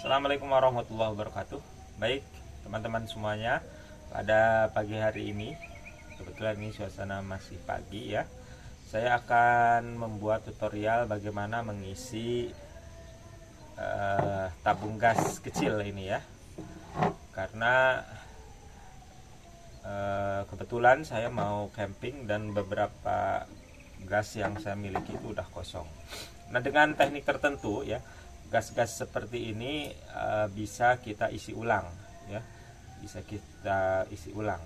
Assalamualaikum warahmatullahi wabarakatuh. Baik teman-teman semuanya, pada pagi hari ini kebetulan ini suasana masih pagi ya, saya akan membuat tutorial bagaimana mengisi tabung gas kecil ini ya. Karena kebetulan saya mau camping dan beberapa gas yang saya miliki itu udah kosong. Nah, dengan teknik tertentu ya, gas-gas seperti ini bisa kita isi ulang ya, bisa kita isi ulang.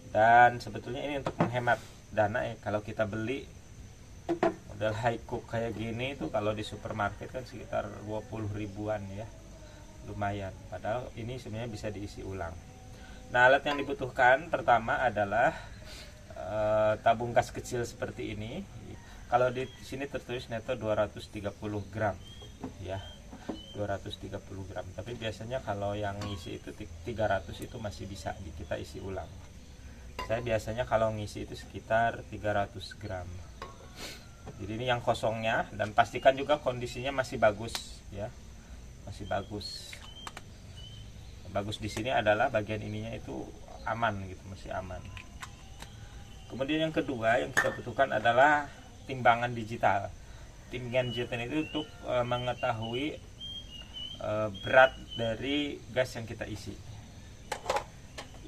Dan sebetulnya ini untuk menghemat dana ya. Kalau kita beli model high cook kayak gini itu kalau di supermarket kan sekitar 20 ribuan ya, lumayan. Padahal ini sebenarnya bisa diisi ulang. Nah, alat yang dibutuhkan pertama adalah tabung gas kecil seperti ini. Kalau di sini tertulis neto 230 gram ya, 230 gram. Tapi biasanya kalau yang ngisi itu 300 itu masih bisa kita isi ulang. Saya biasanya kalau ngisi itu sekitar 300 gram. Jadi ini yang kosongnya, dan pastikan juga kondisinya masih bagus ya, masih bagus. Bagus di sini adalah bagian ininya itu aman gitu, masih aman. Kemudian yang kedua yang kita butuhkan adalah timbangan digital. Timbangan digital itu untuk mengetahui berat dari gas yang kita isi.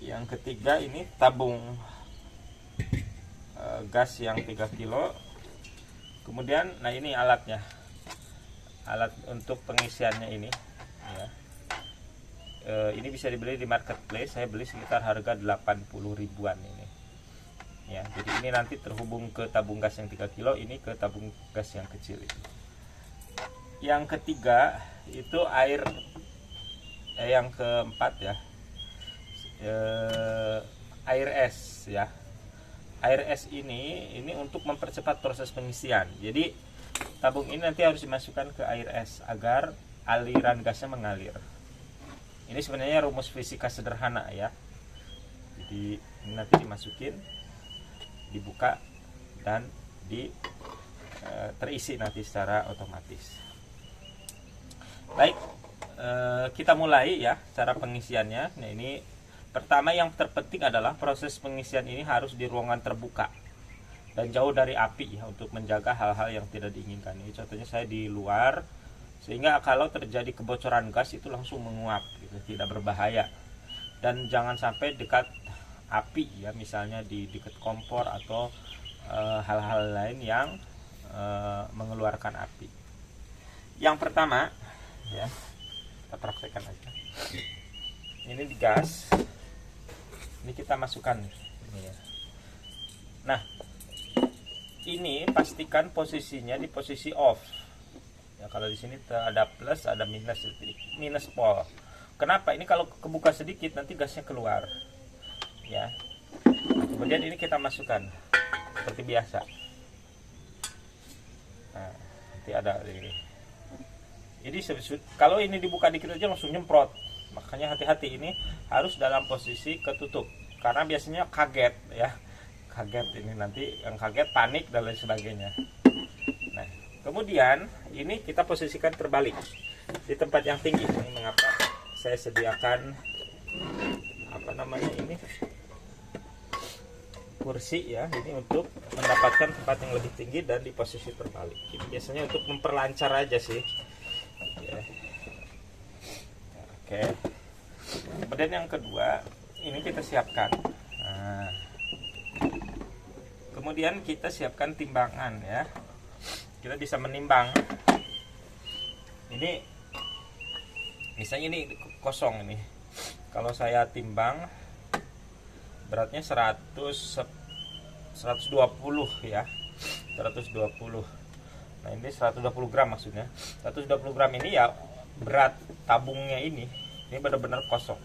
Yang ketiga ini tabung gas yang 3 kilo. Kemudian nah ini alatnya, alat untuk pengisiannya ini ya. Ini bisa dibeli di marketplace. Saya beli sekitar harga 80 ribuan ini ya. Jadi ini nanti terhubung ke tabung gas yang 3 kilo, ini ke tabung gas yang kecil ini. Yang ketiga itu air, yang keempat ya, air es ya. Air es ini untuk mempercepat proses pengisian. Jadi tabung ini nanti harus dimasukkan ke air es agar aliran gasnya mengalir. Ini sebenarnya rumus fisika sederhana ya. Jadi ini nanti dimasukin, dibuka, dan terisi nanti secara otomatis. Baik, kita mulai ya cara pengisiannya. Nah, ini pertama yang terpenting adalah proses pengisian ini harus di ruangan terbuka dan jauh dari api ya, untuk menjaga hal-hal yang tidak diinginkan. Ini contohnya saya di luar, sehingga kalau terjadi kebocoran gas itu langsung menguap gitu, tidak berbahaya. Dan jangan sampai dekat api ya, misalnya di dekat kompor atau hal-hal lain yang mengeluarkan api. Yang pertama ya, kita praktekkan aja. Ini di gas, ini kita masukkan ini ya. Nah, ini pastikan posisinya di posisi off ya. Kalau di sini ada plus ada minus, minus pol. Kenapa? Ini kalau kebuka sedikit nanti gasnya keluar ya. Kemudian ini kita masukkan seperti biasa. Nah, nanti ada ini. Jadi kalau ini dibuka dikit aja langsung nyemprot. Makanya hati-hati, ini harus dalam posisi ketutup. Karena biasanya kaget ya. Kaget ini, nanti yang kaget panik dan lain sebagainya. Nah, kemudian ini kita posisikan terbalik di tempat yang tinggi. Ini mengapa saya sediakan ini kursi ya, ini untuk mendapatkan tempat yang lebih tinggi dan di posisi terbalik. Ini biasanya untuk memperlancar aja sih ya. Oke. Kemudian yang kedua ini kita siapkan. Nah, kemudian kita siapkan timbangan ya. Kita bisa menimbang. Ini misalnya ini kosong ini. Kalau saya timbang beratnya 120 ya. 120. Nah, ini 120 gram maksudnya. 120 gram ini ya berat tabungnya ini benar-benar kosong.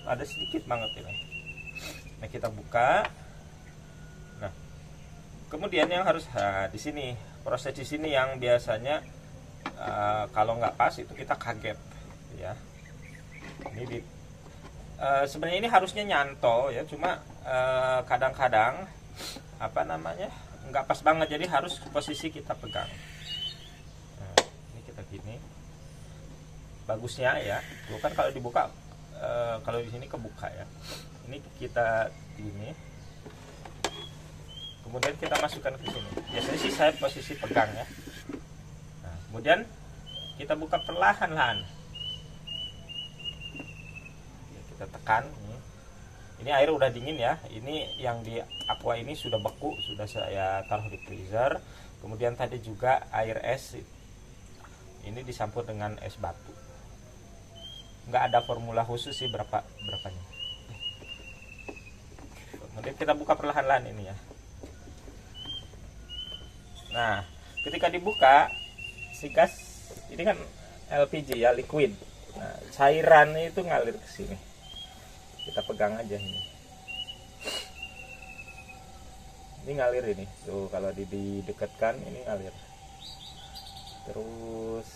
Ada sedikit banget ini. Nah, kita buka. Nah, kemudian yang harus di sini, proses di sini yang biasanya kalau nggak pas itu kita kaget ya. Ini sebenarnya ini harusnya nyantol ya, cuma kadang-kadang nggak pas banget, jadi harus posisi kita pegang. Nah, ini kita gini. bagusnya ya. Itu kan kalau dibuka, kalau di sini kebuka ya. Ini kita ini, kemudian kita masukkan ke sini. Biasanya sih saya posisi pegang ya. Nah, kemudian kita buka perlahan-lahan. Ya, kita tekan. Ini air udah dingin ya. Ini yang di aqua ini sudah beku, sudah saya taruh di freezer. Kemudian tadi juga air es. Ini dicampur dengan es batu. Nggak ada formula khusus sih berapanya. Kemudian kita buka perlahan-lahan ini ya. Nah, ketika dibuka, si gas ini kan LPG ya, liquid. Nah, cairan itu ngalir ke sini. Kita pegang aja ini. Ini ngalir ini. Tuh kalau didekatkan ini ngalir. Terus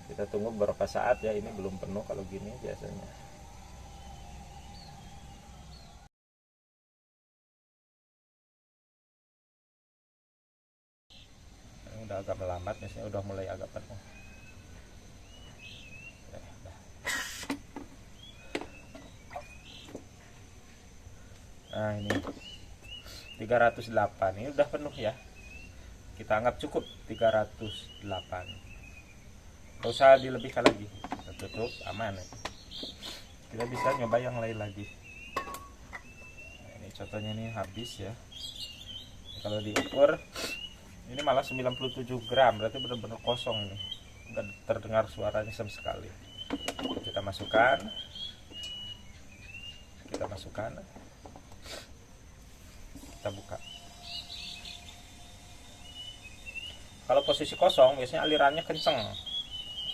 kita tunggu beberapa saat ya, ini belum penuh kalau gini biasanya. Ini udah agak melambat, biasanya udah mulai agak penuh. Nah ini 308, ini udah penuh ya. Kita anggap cukup 308. Gak usah dilebihkan lagi. Kita tutup, aman ya. Kita bisa nyoba yang lain lagi. Nah, ini contohnya ini habis ya. Kalau diukur ini malah 97 gram, berarti benar-benar kosong ini. Nggak terdengar suaranya sama sekali. Kita masukkan. Kita buka. Kalau posisi kosong biasanya alirannya kenceng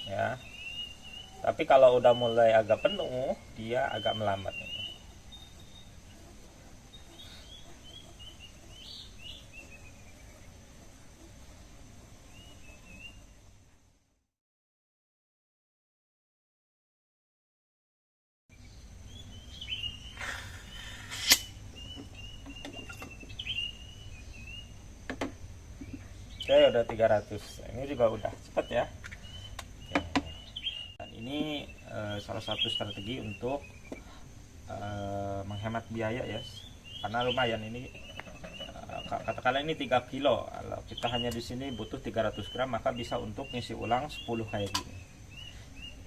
ya, tapi kalau udah mulai agak penuh dia agak melambat. Oke, udah 300. Ini juga udah cepet ya. Oke. Dan ini salah satu strategi untuk menghemat biaya ya. Karena lumayan ini, katakanlah ini 3 kilo. Kalau kita hanya di sini butuh 300 gram, maka bisa untuk ngisi ulang 10 kayak gini.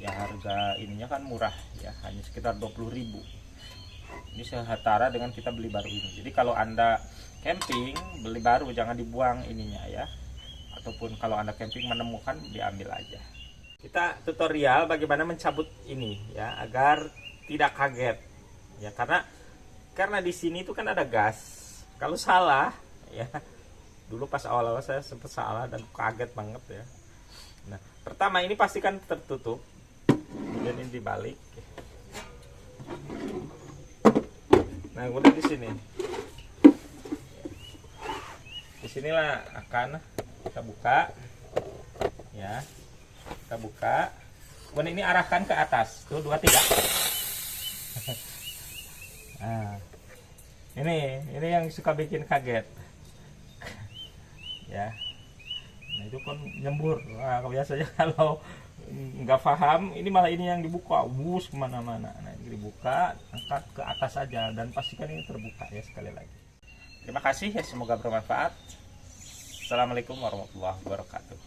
Ya harga ininya kan murah ya, hanya sekitar 20.000. Ini setara dengan kita beli baru ini. Jadi kalau Anda camping beli baru jangan dibuang ininya ya. Ataupun kalau Anda camping menemukan, diambil aja. Kita tutorial bagaimana mencabut ini ya agar tidak kaget ya, karena di sini itu kan ada gas. Kalau salah ya, dulu pas awal-awal saya sempat salah dan kaget banget ya. Nah, pertama ini pastikan tertutup, kemudian ini dibalik. Nah, kemudian di sini, disinilah akan kita buka ya, kita buka, kemudian ini arahkan ke atas, tuh 2 3. Nah, ini yang suka bikin kaget ya. Nah, itu kan nyembur. Nah, biasanya kalau nggak paham, ini malah ini yang dibuka, bus kemana-mana. Nah, ini dibuka, angkat ke atas aja dan pastikan ini terbuka ya sekali lagi. Terima kasih ya, semoga bermanfaat. Assalamualaikum warahmatullahi wabarakatuh.